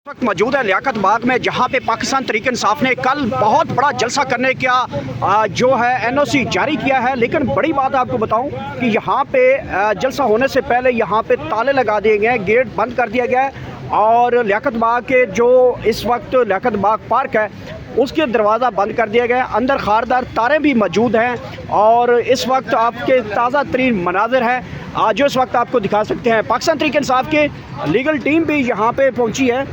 वक्त मौजूद है लियाकत बाग में, जहां पे पाकिस्तान तहरीक इंसाफ ने कल बहुत बड़ा जलसा करने का जो है एनओसी जारी किया है। लेकिन बड़ी बात आपको बताऊं कि यहां पे जलसा होने से पहले यहां पे ताले लगा दिए गए हैं, गेट बंद कर दिया गया है और लियाकत बाग के जो इस वक्त लियाकत बाग पार्क है उसके दरवाज़ा बंद कर दिया गया है। अंदर खारदार तारें भी मौजूद हैं और इस वक्त आपके ताज़ा तरीन मनाजिर हैं जो इस वक्त आपको दिखा सकते हैं। पाकिस्तान तहरीक इंसाफ के लीगल टीम भी यहाँ पे पहुँची है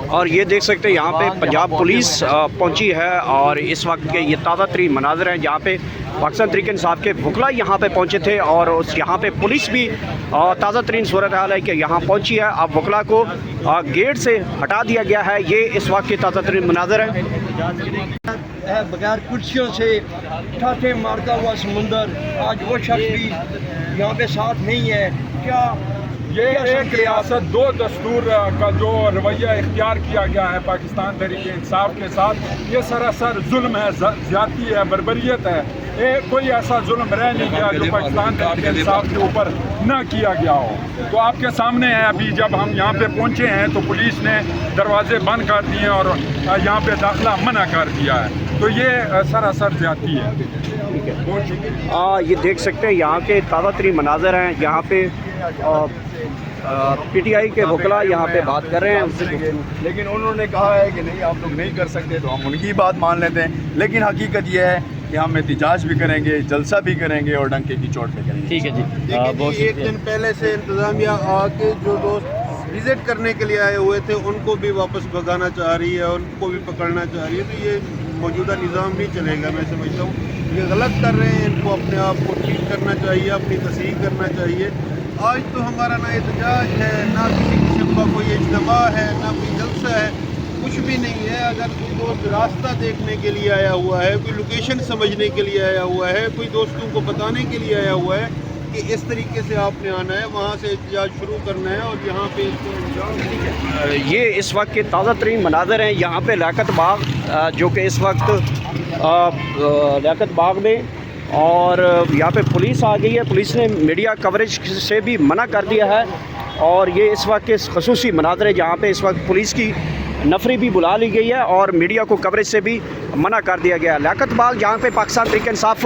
और ये देख सकते हैं यहाँ पे पंजाब पुलिस पहुंची है और इस वक्त के ये ताज़ा तरीन मनाज़र हैं जहाँ पे पाकिस्तान तहरीक इंसाफ के वकला यहाँ पे पहुंचे थे और उस यहाँ पे पुलिस भी ताज़ा तरीन सूरत हाल है कि यहाँ पहुंची है। अब वकला को गेट से हटा दिया गया है। ये इस वक्त के ताज़ा तरीन मनाज़र हैं। बगैर कुर्सियों से ठाठे मारता हुआ समुंदर, आज वो शख्स भी यहाँ पे साथ नहीं है। क्या ये एक रियासत दो दस्तूर का जो रवैया इख्तियार किया गया है पाकिस्तान तहरीक इंसाफ के साथ, ये सरासर जुल्म है, ज़्यादती है, बर्बरियत है। ये कोई ऐसा जुल्म रह नहीं गया जो पाकिस्तान तहरीक इंसाफ के ऊपर ना किया गया हो। तो आपके सामने है, अभी जब हम यहाँ पे पहुँचे हैं तो पुलिस ने दरवाजे बंद कर दिए और यहाँ पे दाखिला मना कर दिया है। तो ये सरासर ज़्यादती है। ये देख सकते हैं यहाँ के ताज़ा तरीन मनाज़र हैं। यहाँ पे पीटीआई के वकला यहाँ पे बात कर रहे हैं, लेकिन उन्होंने कहा है कि नहीं आप लोग नहीं कर सकते, तो हम उनकी बात मान लेते हैं। लेकिन हकीकत यह है कि हम एहतजाज भी करेंगे, जलसा भी करेंगे और डंके की चोट पे करेंगे। ठीक है जी। एक दिन पहले से इंतज़ामिया आके जो दोस्त विज़िट करने के लिए आए हुए थे उनको भी वापस भगाना चाह रही है, उनको भी पकड़ना चाह रही है। तो ये मौजूदा निज़ाम नहीं चलेगा। मैं समझता हूँ ये गलत कर रहे हैं, इनको अपने आप को ठीक करना चाहिए, अपनी तस्दीक करना चाहिए। आज तो हमारा ना एहतजाज है, ना किसी किस्म का कोई इज्तिमा है, ना कोई जलसा है, कुछ भी नहीं है। अगर कोई दोस्त रास्ता देखने के लिए आया हुआ है, कोई लोकेशन समझने के लिए आया हुआ है, कोई दोस्तों को बताने के लिए आया हुआ है कि इस तरीके से आपने आना है, वहाँ से एहतजाज शुरू करना है और यहाँ पे इसको अंजाम। ये इस वक्त के ताज़ा तरीन मनाज़र हैं यहाँ पे लियाकत बाग, जो कि इस वक्त लियाकत बाग में, और यहाँ पे पुलिस आ गई है। पुलिस ने मीडिया कवरेज से भी मना कर दिया है और ये इस वक्त के खसूसी मनाज़र है जहाँ पे इस वक्त पुलिस की नफरी भी बुला ली गई है और मीडिया को कवरेज से भी मना कर दिया गया है। लियाकत बाग जहाँ पे पाकिस्तान तहरीक इंसाफ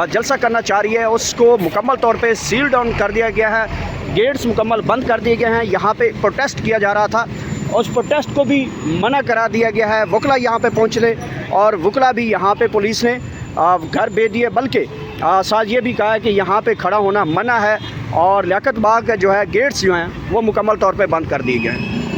जलसा करना चाह रही है उसको मुकम्मल तौर पे सील डाउन कर दिया गया है, गेट्स मुकम्मल बंद कर दिए गए हैं। यहाँ पे प्रोटेस्ट किया जा रहा था, उस प्रोटेस्ट को भी मना करा दिया गया है। वकला यहाँ पे पहुँचने और वकला भी यहाँ पे पुलिस ने घर भेज दिए, बल्कि साथ ये भी कहा है कि यहाँ पे खड़ा होना मना है और लियाकत बाग जो है गेट्स जो हैं वो मुकम्मल तौर पे बंद कर दिए गए हैं।